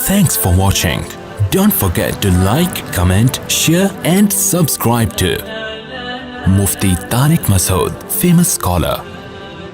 Thanks for watching. Don't forget to like, comment, share and subscribe to Mufti Tariq Masood, famous scholar.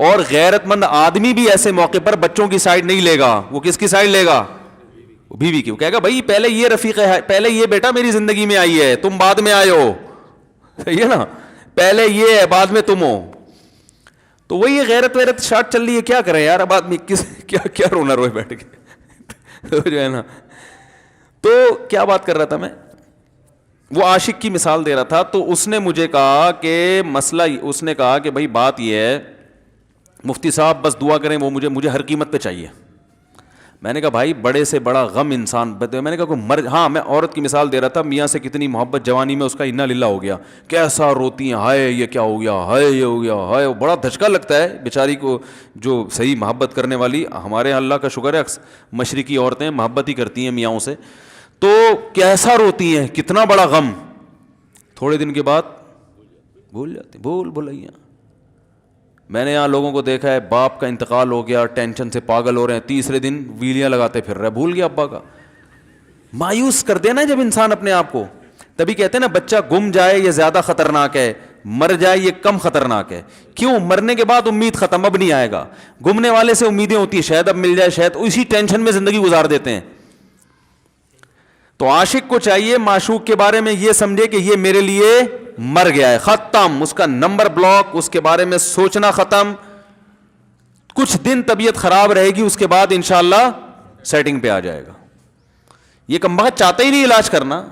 اور غیرت مند آدمی بھی ایسے موقع پر بچوں کی سائڈ نہیں لے گا. وہ کس کی سائڈ لے گا؟ بیوی کی. وہ کہے گا بھائی پہلے یہ رفیق ہے, پہلے یہ بیٹا میری زندگی میں آئی ہے, تم بعد میں آئے ہو, صحیح ہے نا, پہلے یہ ہے بعد میں تم ہو. تو وہی غیرت ویرت شارٹ چل رہی ہے, کیا کریں یار اب آدمی کس کیا رونا روئے بیٹھ کے. تو جو ہے نا, تو کیا بات کر رہا تھا میں, وہ عاشق کی مثال دے رہا تھا. تو اس نے مجھے کہا کہ مسئلہ, اس نے کہا کہ بھائی بات یہ ہے مفتی صاحب بس دعا کریں, وہ مجھے ہر قیمت پہ چاہیے. میں نے کہا بھائی بڑے سے بڑا غم انسان, میں نے کہا کوئی ہاں میں عورت کی مثال دے رہا تھا, میاں سے کتنی محبت جوانی میں اس کا انا للہ ہو گیا, کیسا روتی ہیں, ہائے یہ کیا ہو گیا, ہائے یہ ہو گیا, ہائے, بڑا دھچکا لگتا ہے بیچاری کو. جو صحیح محبت کرنے والی, ہمارے اللہ کا شکر ہے مشرقی عورتیں محبت ہی کرتی ہیں میاں سے, تو کیسا روتی ہیں, کتنا بڑا غم. تھوڑے دن کے بعد بھول جاتی, بھولائیاں. میں نے یہاں لوگوں کو دیکھا ہے, باپ کا انتقال ہو گیا, ٹینشن سے پاگل ہو رہے ہیں, تیسرے دن ویلیاں لگاتے پھر رہے, بھول گیا ابا کا. مایوس کر دینا جب انسان اپنے آپ کو. تبھی کہتے ہیں نا بچہ گم جائے یہ زیادہ خطرناک ہے, مر جائے یہ کم خطرناک ہے. کیوں؟ مرنے کے بعد امید ختم, اب نہیں آئے گا. گمنے والے سے امیدیں ہوتی ہیں شاید اب مل جائے, شاید اسی ٹینشن میں زندگی گزار دیتے ہیں. تو عاشق کو چاہیے معشوق کے بارے میں یہ سمجھے کہ یہ میرے لیے مر گیا ہے, ختم, اس کا نمبر بلاک, اس کے بارے میں سوچنا ختم. کچھ دن طبیعت خراب رہے گی, اس کے بعد انشاءاللہ سیٹنگ پہ آ جائے گا. یہ کمبخت چاہتا ہی نہیں علاج کرنا,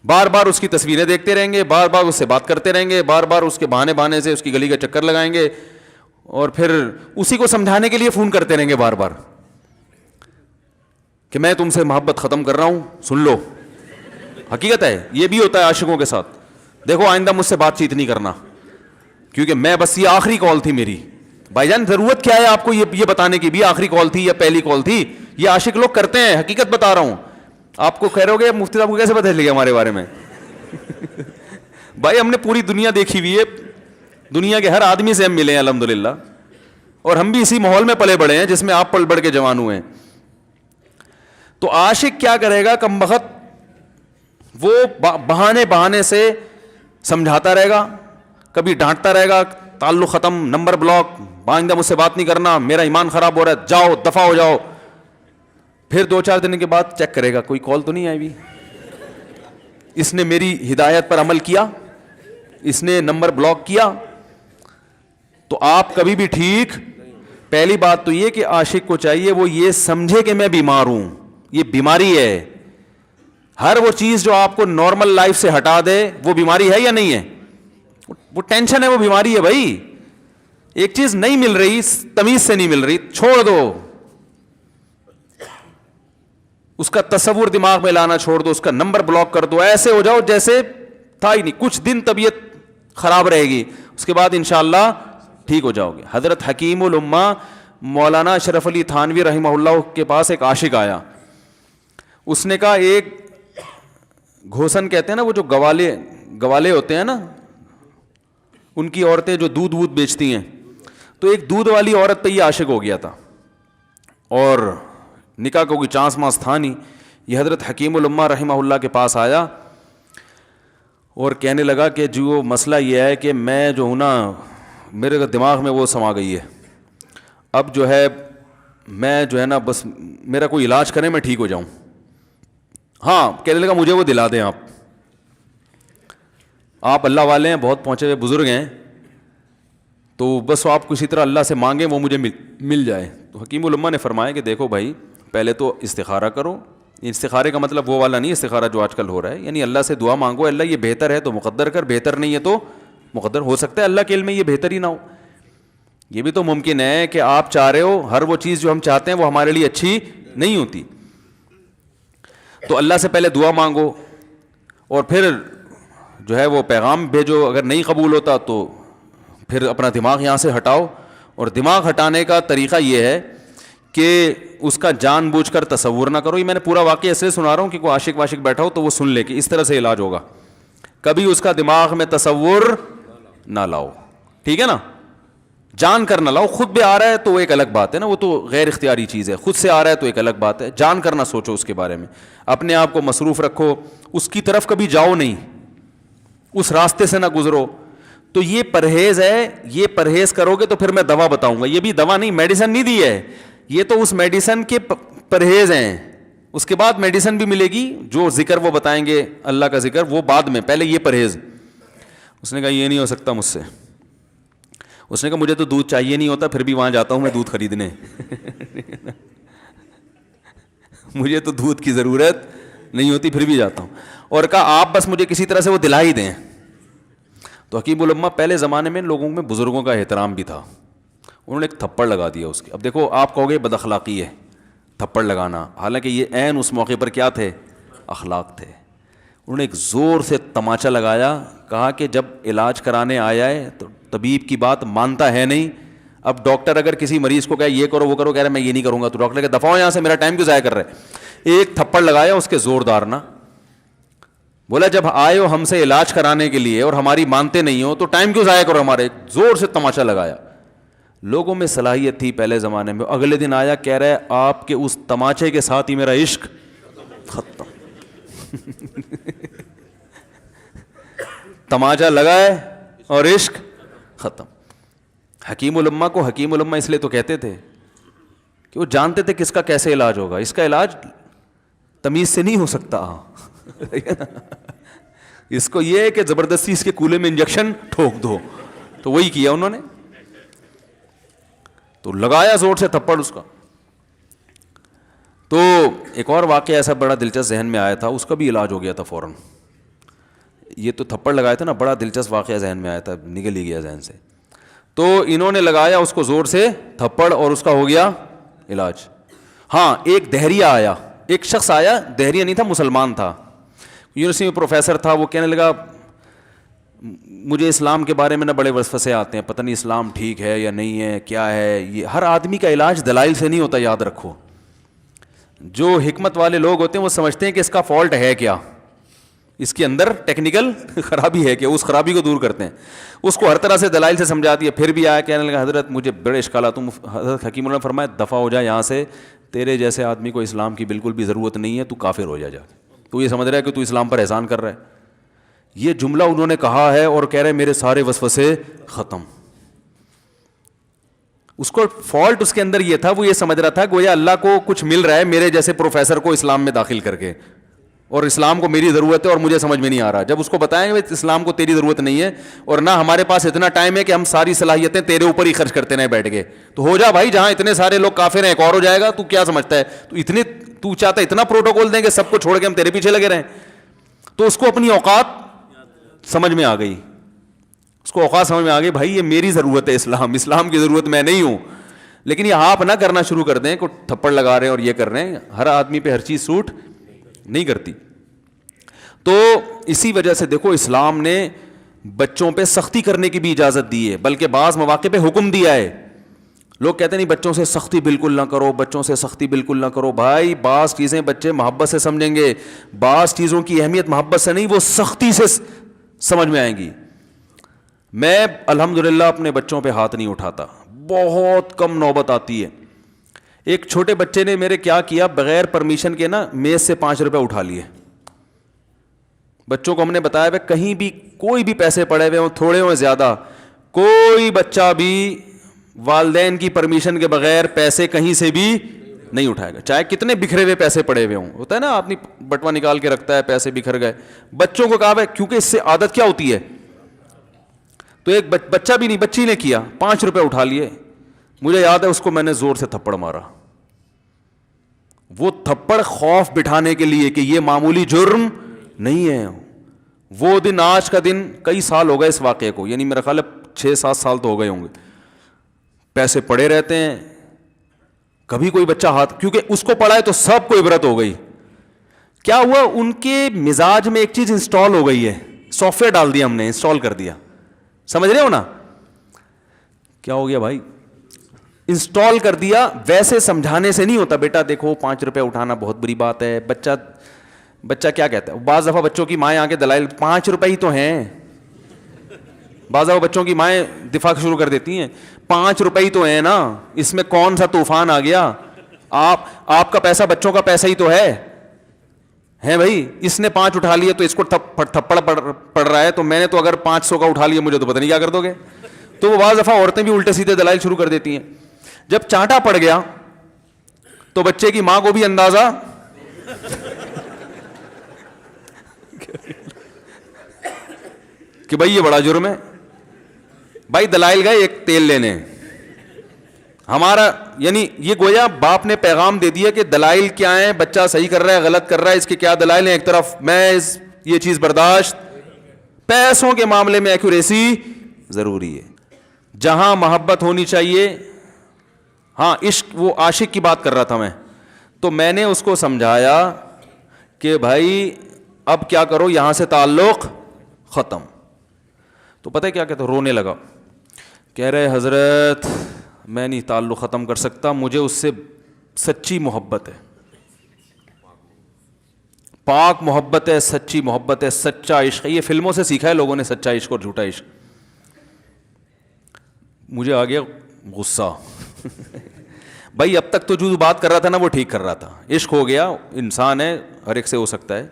بار بار اس کی تصویریں دیکھتے رہیں گے, بار بار اس سے بات کرتے رہیں گے, بار بار اس کے بہانے سے اس کی گلی کا چکر لگائیں گے, اور پھر اسی کو سمجھانے کے لیے فون کرتے رہیں گے بار بار کہ میں تم سے محبت ختم کر رہا ہوں, سن لو. حقیقت ہے, یہ بھی ہوتا ہے عاشقوں کے ساتھ. دیکھو آئندہ مجھ سے بات چیت نہیں کرنا, کیونکہ میں بس یہ آخری کال تھی میری. بھائی جان ضرورت کیا ہے آپ کو یہ بتانے کی بھی آخری کال تھی یا پہلی کال تھی؟ یہ عاشق لوگ کرتے ہیں, حقیقت بتا رہا ہوں. آپ کو کہہ رہے ہو گے مفتی صاحب کو کیسے پتہ چل گیا ہمارے بارے میں؟ بھائی ہم نے پوری دنیا دیکھی ہوئی ہے, دنیا کے ہر آدمی سے ہم ملے ہیں الحمدللہ, اور ہم بھی اسی ماحول میں پلے بڑے ہیں جس میں آپ پل بڑھ کے جوان ہوئے ہیں. تو عاشق کیا کرے گا کمبخت, وہ بہانے سے سمجھاتا رہے گا, کبھی ڈانٹتا رہے گا, تعلق ختم, نمبر بلاک, آئندہ مجھ سے بات نہیں کرنا, میرا ایمان خراب ہو رہا ہے, جاؤ دفع ہو جاؤ. پھر 2-4 دن کے بعد چیک کرے گا کوئی کال تو نہیں آئی بھی, اس نے میری ہدایت پر عمل کیا, اس نے نمبر بلاک کیا. تو آپ کبھی بھی ٹھیک. پہلی بات تو یہ کہ عاشق کو چاہیے وہ یہ سمجھے کہ میں بیمار ہوں, یہ بیماری ہے. ہر وہ چیز جو آپ کو نارمل لائف سے ہٹا دے وہ بیماری ہے یا نہیں ہے؟ وہ ٹینشن ہے, وہ بیماری ہے بھائی. ایک چیز نہیں مل رہی, تمیز سے نہیں مل رہی, چھوڑ دو, اس کا تصور دماغ میں لانا چھوڑ دو, اس کا نمبر بلاک کر دو, ایسے ہو جاؤ جیسے تھا ہی نہیں. کچھ دن طبیعت خراب رہے گی, اس کے بعد انشاءاللہ ٹھیک ہو جاؤ گے. حضرت حکیم الامہ مولانا اشرف علی تھانوی رحمہ اللہ کے پاس ایک عاشق آیا. اس نے کہا ایک گھوسن کہتے ہیں نا, وہ جو گوالے ہوتے ہیں نا, ان کی عورتیں جو دودھ بیچتی ہیں, تو ایک دودھ والی عورت پہ یہ عاشق ہو گیا تھا, اور نکاح کو کوئی چانس مانس تھا نہیں. یہ حضرت حکیم الامہ رحمہ اللہ کے پاس آیا اور کہنے لگا کہ جو مسئلہ یہ ہے کہ میں جو ہوں نا, میرے دماغ میں وہ سما گئی ہے, اب جو ہے میں جو ہے نا بس میرا کوئی علاج کریں میں ٹھیک ہو جاؤں. ہاں, کہنے لگا مجھے وہ دلا دیں آپ اللہ والے ہیں, بہت پہنچے ہوئے بزرگ ہیں, تو بس آپ کسی طرح اللہ سے مانگیں وہ مجھے مل جائے. تو حکیم الامہ نے فرمایا کہ دیکھو بھائی, پہلے تو استخارہ کرو. استخارے کا مطلب وہ والا نہیں استخارہ جو آج کل ہو رہا ہے, یعنی اللہ سے دعا مانگو, اللہ یہ بہتر ہے تو مقدر کر, بہتر نہیں ہے تو مقدر. ہو سکتا ہے اللہ کے علم میں یہ بہتر ہی نہ ہو, یہ بھی تو ممکن ہے کہ آپ چاہ رہے ہو ہر وہ چیز جو ہم چاہتے ہیں وہ ہمارے لیے اچھی نہیں ہوتی. تو اللہ سے پہلے دعا مانگو, اور پھر جو ہے وہ پیغام بھیجو. اگر نہیں قبول ہوتا تو پھر اپنا دماغ یہاں سے ہٹاؤ. اور دماغ ہٹانے کا طریقہ یہ ہے کہ اس کا جان بوجھ کر تصور نہ کرو. یہ میں نے پورا واقعہ ایسے سنا رہا ہوں کہ کوئی عاشق واشق بیٹھا ہو تو وہ سن لے کہ اس طرح سے علاج ہوگا. کبھی اس کا دماغ میں تصور نہ لاؤ, ٹھیک ہے نا, جان کر نہ لاؤ. خود بھی آ رہا ہے تو وہ ایک الگ بات ہے نا, وہ تو غیر اختیاری چیز ہے. خود سے آ رہا ہے تو ایک الگ بات ہے. جان کر نہ سوچو اس کے بارے میں, اپنے آپ کو مصروف رکھو, اس کی طرف کبھی جاؤ نہیں, اس راستے سے نہ گزرو. تو یہ پرہیز ہے, یہ پرہیز کرو گے تو پھر میں دوا بتاؤں گا. یہ بھی دوا نہیں, میڈیسن نہیں دی ہے, یہ تو اس میڈیسن کے پرہیز ہیں. اس کے بعد میڈیسن بھی ملے گی, جو ذکر وہ بتائیں گے اللہ کا ذکر وہ بعد میں, پہلے یہ پرہیز. اس نے کہا یہ نہیں ہو سکتا مجھ سے. اس نے کہا مجھے تو دودھ چاہیے نہیں ہوتا, پھر بھی وہاں جاتا ہوں میں دودھ خریدنے. مجھے تو دودھ کی ضرورت نہیں ہوتی, پھر بھی جاتا ہوں. اور کہا آپ بس مجھے کسی طرح سے وہ دلا ہی دیں. تو حکیم الامہ پہلے زمانے میں لوگوں میں بزرگوں کا احترام بھی تھا, انہوں نے ایک تھپڑ لگا دیا اس کے. اب دیکھو آپ کہو گے بد اخلاقی ہے تھپڑ لگانا, حالانکہ یہ عین اس موقع پر کیا تھے, اخلاق تھے. انہوں نے ایک زور سے تماچا لگایا, کہا کہ جب علاج کرانے آیا ہے تو طبیب کی بات مانتا ہے نہیں. اب ڈاکٹر اگر کسی مریض کو کہے یہ کرو وہ کرو, کہہ رہے میں یہ نہیں کروں گا, تو ڈاکٹر کہ دفعہ یہاں سے, میرا ٹائم کیوں ضائع کر رہے. ایک تھپڑ لگایا اس کے زوردار نا, بولا جب آئے ہو ہم سے علاج کرانے کے لیے اور ہماری مانتے نہیں ہو تو ٹائم کیوں ضائع کرو ہمارے. زور سے تماچا لگایا. لوگوں میں صلاحیت تھی پہلے زمانے میں. اگلے دن آیا کہہ رہا ہے آپ کے اس تماچے کے ساتھ ہی میرا عشق ختم. تماچا لگائے اور عشق ختم. حکیم الامہ کو حکیم الامہ اس لیے تو کہتے تھے کہ وہ جانتے تھے کس کا کیسے علاج ہوگا. اس کا علاج تمیز سے نہیں ہو سکتا. اس کو یہ ہے کہ زبردستی اس کے کولے میں انجیکشن ٹھوک دو, تو وہی کیا انہوں نے. تو لگایا زور سے تھپڑ اس کا. تو ایک اور واقعہ ایسا بڑا دلچسپ ذہن میں آیا تھا, اس کا بھی علاج ہو گیا تھا فوراً. یہ تو تھپڑ لگایا تھا نا, بڑا دلچسپ واقعہ ذہن میں آیا تھا, نکل ہی گیا ذہن سے. تو انہوں نے لگایا اس کو زور سے تھپڑ اور اس کا ہو گیا علاج. ہاں ایک دہریہ آیا, ایک شخص آیا, دہریہ نہیں تھا مسلمان تھا, یونیورسٹی میں پروفیسر تھا. وہ کہنے لگا مجھے اسلام کے بارے میں نہ بڑے وسوسے آتے ہیں, پتہ نہیں اسلام ٹھیک ہے یا نہیں ہے, کیا ہے یہ. ہر آدمی کا علاج دلائل سے نہیں ہوتا, یاد رکھو. جو حکمت والے لوگ ہوتے ہیں وہ سمجھتے ہیں کہ اس کا فالٹ ہے کیا, اس کے اندر ٹیکنیکل خرابی ہے کیا, اس خرابی کو دور کرتے ہیں. اس کو ہر طرح سے دلائل سے سمجھا دیا. پھر بھی آیا کہنے لگا حضرت مجھے بڑے اشکالات. حضرت حکیم اللہ نے فرمایا دفع ہو جا یہاں سے, تیرے جیسے آدمی کو اسلام کی بالکل بھی ضرورت نہیں ہے, تو کافر ہو جا. تو یہ سمجھ رہا ہے کہ تو اسلام پر احسان کر رہا ہے. یہ جملہ انہوں نے کہا ہے اور کہہ رہے میرے سارے وسوسے ختم. اس کو فالٹ اس کے اندر یہ تھا, وہ یہ سمجھ رہا تھا گویا اللہ کو کچھ مل رہا ہے میرے جیسے پروفیسر کو اسلام میں داخل کر کے, اور اسلام کو میری ضرورت ہے اور مجھے سمجھ میں نہیں آ رہا. جب اس کو بتائیں گے اسلام کو تیری ضرورت نہیں ہے اور نہ ہمارے پاس اتنا ٹائم ہے کہ ہم ساری صلاحیتیں تیرے اوپر ہی خرچ کرتے رہیں بیٹھ کے, تو ہو جا بھائی, جہاں اتنے سارے لوگ کافر ہیں ایک اور ہو جائے گا. تو کیا سمجھتا ہے, تو چاہتا ہے اتنا پروٹوکول دیں کہ سب کو چھوڑ کے ہم تیرے پیچھے لگے رہیں. تو اس کو اپنی اوقات سمجھ میں آ گئی, اس کو اوقات سمجھ میں آ گئی, بھائی یہ میری ضرورت ہے اسلام کی ضرورت میں نہیں ہوں. لیکن یہ آپ نہ کرنا شروع کر دیں کہ تھپڑ لگا رہے ہیں اور یہ کر رہے ہیں. ہر آدمی پہ ہر چیز سوٹ نہیں کرتی. تو اسی وجہ سے دیکھو اسلام نے بچوں پہ سختی کرنے کی بھی اجازت دی ہے, بلکہ بعض مواقع پہ حکم دیا ہے. لوگ کہتے ہیں نہیں بچوں سے سختی بالکل نہ کرو, بچوں سے سختی بالکل نہ کرو. بھائی بعض چیزیں بچے محبت سے سمجھیں گے, بعض چیزوں کی اہمیت محبت سے نہیں, وہ سختی سے سمجھ میں آئیں گی. میں الحمدللہ اپنے بچوں پہ ہاتھ نہیں اٹھاتا, بہت کم نوبت آتی ہے. ایک چھوٹے بچے نے میرے کیا کیا, بغیر پرمیشن کے نا میز سے 5 روپے اٹھا لیے. بچوں کو ہم نے بتایا ہے کہیں بھی کوئی بھی پیسے پڑے ہوئے ہوں, تھوڑے ہوں زیادہ, کوئی بچہ بھی والدین کی پرمیشن کے بغیر پیسے کہیں سے بھی نہیں اٹھائے گا, چاہے کتنے بکھرے ہوئے پیسے پڑے ہوئے ہوں. ہوتا ہے نا آدمی بٹوا نکال کے رکھتا ہے, پیسے بکھر گئے. بچوں کو کہا ہے کیونکہ اس سے عادت کیا ہوتی ہے. تو ایک بچہ بھی نہیں, بچی نے کیا, 5 روپے اٹھا لیے. مجھے یاد ہے اس کو میں نے زور سے تھپڑ مارا. وہ تھپڑ خوف بٹھانے کے لیے کہ یہ معمولی جرم نہیں ہے. وہ دن آج کا دن کئی سال ہو گئے اس واقعے کو, یعنی میرا خیال ہے 6-7 سال تو ہو گئے ہوں گے. پیسے پڑے رہتے ہیں, کبھی کوئی بچہ ہاتھ, کیونکہ اس کو پڑا ہے تو سب کو عبرت ہو گئی. کیا ہوا, ان کے مزاج میں ایک چیز انسٹال ہو گئی ہے, سافٹ ویئر ڈال دیا ہم نے, انسٹال کر دیا. سمجھ رہے ہو نا کیا ہو گیا بھائی, انسٹال کر دیا. ویسے سمجھانے سے نہیں ہوتا, بیٹا دیکھو 5 روپے اٹھانا بہت بری بات ہے. بچہ کیا کہتا ہے, بعض دفعہ بچوں کی مائیں آ کے دلائل 5 روپے ہی تو ہیں, بعض دفعہ بچوں کی مائیں دفاع شروع کر دیتی ہیں 5 روپے ہی تو ہیں نا, اس میں کون سا طوفان آ گیا, آپ کا پیسہ بچوں کا پیسہ ہی تو ہے. ہے بھائی اس نے 5 اٹھا لیا تو اس کو تھپڑ پڑ رہا ہے, تو میں نے تو اگر 500 کا اٹھا لیا مجھے تو پتہ نہیں کیا کر دو گے. تو وہ بعض دفعہ عورتیں بھی الٹے سیدھے دلائل شروع کر دیتی ہیں. جب چانٹا پڑ گیا تو بچے کی ماں کو بھی اندازہ کہ بھائی یہ بڑا جرم ہے. بھائی دلائل گئے ایک تیل لینے, ہمارا یعنی یہ گویا باپ نے پیغام دے دیا کہ دلائل کیا ہیں, بچہ صحیح کر رہا ہے غلط کر رہا ہے, اس کے کیا دلائل ہیں. ایک طرف محض یہ چیز برداشت, پیسوں کے معاملے میں ایکوریسی ضروری ہے. جہاں محبت ہونی چاہیے, ہاں عشق, وہ عاشق کی بات کر رہا تھا میں, تو میں نے اس کو سمجھایا کہ بھائی اب کیا کرو, یہاں سے تعلق ختم. تو پتہ ہے کیا کہتا, رونے لگا, کہہ رہے حضرت میں نہیں تعلق ختم کر سکتا, مجھے اس سے سچی محبت ہے, پاک محبت ہے, سچی محبت ہے, سچا عشق ہے. یہ فلموں سے سیکھا ہے لوگوں نے, سچا عشق اور جھوٹا عشق. مجھے آ گیا غصہ بھائی اب تک تو جو بات کر رہا تھا نا وہ ٹھیک کر رہا تھا, عشق ہو گیا, انسان ہے, ہر ایک سے ہو سکتا ہے.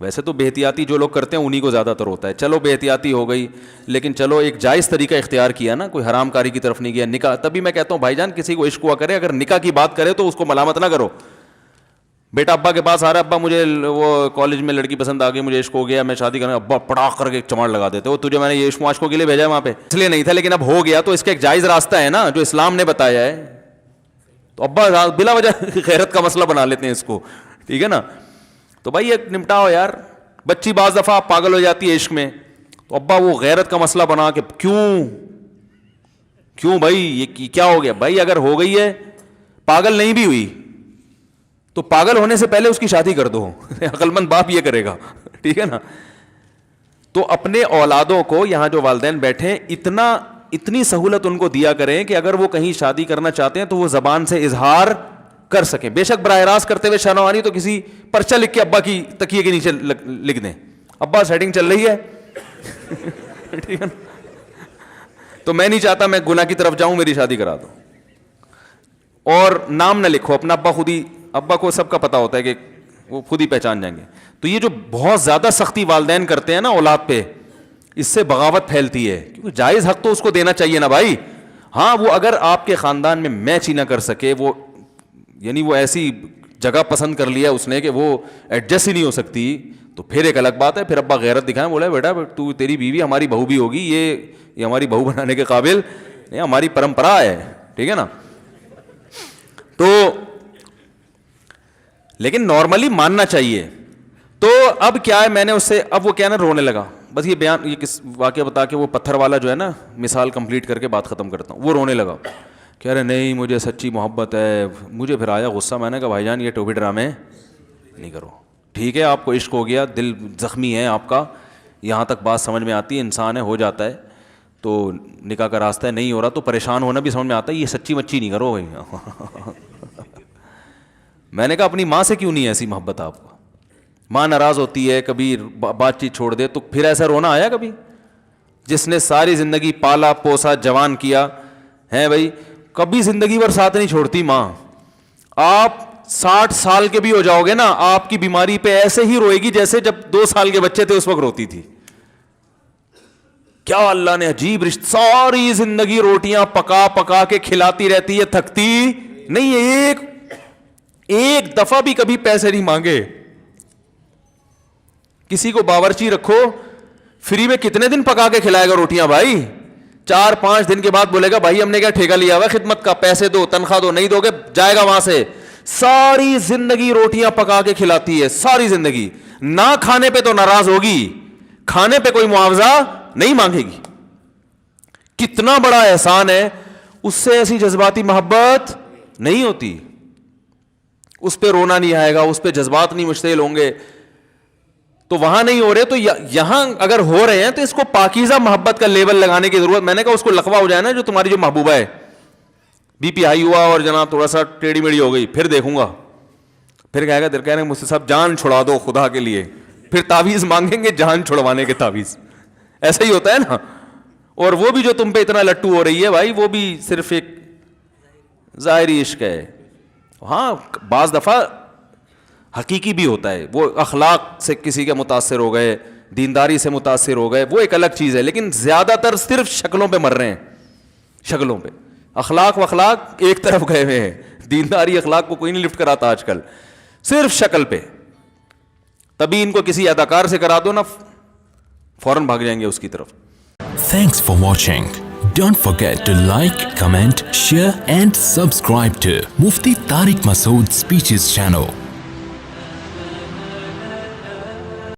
ویسے تو بے احتیاطی جو لوگ کرتے ہیں انہی کو زیادہ تر ہوتا ہے. چلو بے احتیاطی ہو گئی, لیکن چلو ایک جائز طریقہ اختیار کیا نا, کوئی حرام کاری کی طرف نہیں گیا. نکاح, تبھی میں کہتا ہوں بھائی جان کسی کو عشق ہوا کرے, اگر نکاح کی بات کرے تو اس کو ملامت نہ کرو. بیٹا ابا کے پاس آ رہا ہے, ابا مجھے وہ کالج میں لڑکی پسند آ گئی, مجھے عشق ہو گیا, میں شادی کرنا, ابا پڑاخ کر کے چماڑ لگا دیتے ہو, تجھے میں نے یہ عشق معاشقوں کے لیے بھیجا ہے وہاں پہ, اس لیے نہیں تھا, لیکن اب ہو گیا تو اس کا ایک جائز راستہ ہے نا جو اسلام نے بتایا ہے. تو ابا بلا وجہ غیرت کا مسئلہ بنا لیتے ہیں اس کو, ٹھیک ہے نا. تو بھائی ایک نمٹاؤ یار. بچی بعض دفعہ پاگل ہو جاتی ہے عشق میں, تو ابا وہ غیرت کا مسئلہ بنا کے کیوں بھائی یہ کیا ہو گیا. بھائی اگر ہو گئی ہے, پاگل نہیں بھی ہوئی تو پاگل ہونے سے پہلے اس کی شادی کر دو. عقل مند باپ یہ کرے گا, ٹھیک ہے نا. تو اپنے اولادوں کو, یہاں جو والدین بیٹھے, اتنی سہولت ان کو دیا کریں کہ اگر وہ کہیں شادی کرنا چاہتے ہیں تو وہ زبان سے اظہار کر سکیں. بے شک براہ راست کرتے ہوئے شرم آ رہی تو کسی پرچہ لکھ کے ابا کی تکیے کے نیچے لکھ دیں, ابا سیٹنگ چل رہی ہے ٹھیک ہے نا. تو میں نہیں چاہتا میں گناہ کی طرف جاؤں, میری شادی کرا دو. اور نام نہ لکھو اپنا, ابا خود ہی, ابا کو سب کا پتا ہوتا ہے کہ وہ خود ہی پہچان جائیں گے. تو یہ جو بہت زیادہ سختی والدین کرتے ہیں نا اولاد پہ, اس سے بغاوت پھیلتی ہے, کیونکہ جائز حق تو اس کو دینا چاہیے نا بھائی. ہاں وہ اگر آپ کے خاندان میں میچ ہی نہ کر سکے, وہ یعنی وہ ایسی جگہ پسند کر لیا اس نے کہ وہ ایڈجسٹ ہی نہیں ہو سکتی, تو پھر ایک الگ بات ہے. پھر ابا غیرت دکھائیں, بولا بیٹا تو تیری بیوی ہماری بہو بھی ہوگی, یہ ہماری بہو بنانے کے قابل, یہ ہماری پرمپرا ہے, ٹھیک ہے نا. تو لیکن نارملی ماننا چاہیے. تو اب کیا ہے, میں نے اس سے, اب وہ کیا نا رونے لگا. بس یہ بیان, یہ کس واقعہ بتا کے وہ پتھر والا جو ہے نا مثال کمپلیٹ کر کے بات ختم کرتا ہوں. وہ رونے لگا, کہہ رہے نہیں مجھے سچی محبت ہے. مجھے پھر آیا غصہ, میں نے کہا بھائی جان یہ ٹوپی ڈرامے نہیں کرو. ٹھیک ہے آپ کو عشق ہو گیا, دل زخمی ہے آپ کا, یہاں تک بات سمجھ میں آتی ہے, انسان ہے, ہو جاتا ہے. تو نکاح کا راستہ ہے, نہیں ہو رہا تو پریشان ہونا بھی سمجھ میں آتا ہے, یہ سچی مچی نہیں کرو بھائی. میں نے کہا اپنی ماں سے کیوں نہیں ایسی محبت آپ کو, ماں ناراض ہوتی ہے, کبھی بات چیت چھوڑ دے, تو پھر ایسا رونا آیا کبھی؟ جس نے ساری زندگی پالا پوسا جوان کیا ہے بھائی, کبھی زندگی بھر ساتھ نہیں چھوڑتی ماں. آپ 60 سال کے بھی ہو جاؤ گے نا, آپ کی بیماری پہ ایسے ہی روئے گی جیسے جب 2 سال کے بچے تھے اس وقت روتی تھی. کیا اللہ نے عجیب رشتہ, ساری زندگی روٹیاں پکا پکا کے کھلاتی رہتی ہے, تھکتی نہیں ہے, ایک دفعہ بھی کبھی پیسے نہیں مانگے. کسی کو باورچی رکھو, فری میں کتنے دن پکا کے کھلائے گا روٹیاں بھائی؟ 4-5 دن کے بعد بولے گا بھائی ہم نے کیا ٹھیکہ لیا ہوا خدمت کا, پیسے دو, تنخواہ دو, نہیں دو گے جائے گا وہاں سے. ساری زندگی روٹیاں پکا کے کھلاتی ہے, ساری زندگی. نہ کھانے پہ تو ناراض ہوگی, کھانے پہ کوئی معاوضہ نہیں مانگے گی. کتنا بڑا احسان ہے, اس سے ایسی جذباتی محبت نہیں ہوتی. اس پہ رونا نہیں آئے گا, اس پہ جذبات نہیں مشتعل ہوں گے. تو وہاں نہیں ہو رہے, تو یہاں اگر ہو رہے ہیں تو اس کو پاکیزہ محبت کا لیبل لگانے کی ضرورت. میں نے کہا اس کو لقوہ ہو جائے نا جو تمہاری جو محبوبہ ہے, بی پی ہائی ہوا اور جناب تھوڑا سا ٹیڑھی میڑھی ہو گئی, پھر دیکھوں گا, پھر کہے گا دل کہہ رہے مجھ سے سب جان چھڑا دو خدا کے لیے, پھر تعویذ مانگیں گے جان چھڑوانے کے تعویذ. ایسا ہی ہوتا ہے نا. اور وہ بھی جو تم پہ اتنا لٹو ہو رہی ہے بھائی, وہ بھی صرف ایک ظاہری عشق ہے. ہاں بعض دفعہ حقیقی بھی ہوتا ہے. وہ اخلاق سے کسی کے متاثر ہو گئے, دینداری سے متاثر ہو گئے, وہ ایک الگ چیز ہے, لیکن زیادہ تر صرف شکلوں پہ مر رہے ہیں, شکلوں پہ. اخلاق و اخلاق ایک طرف گئے ہوئے ہیں, دینداری اخلاق کو کوئی نہیں لفٹ کراتا آج کل, صرف شکل پہ. تبھی ان کو کسی اداکار سے کرا دو نا, فوراً بھاگ جائیں گے اس کی طرف. Thanks for watching. Don't forget to like, comment, share and subscribe to Mufti Tariq Masood Speeches channel.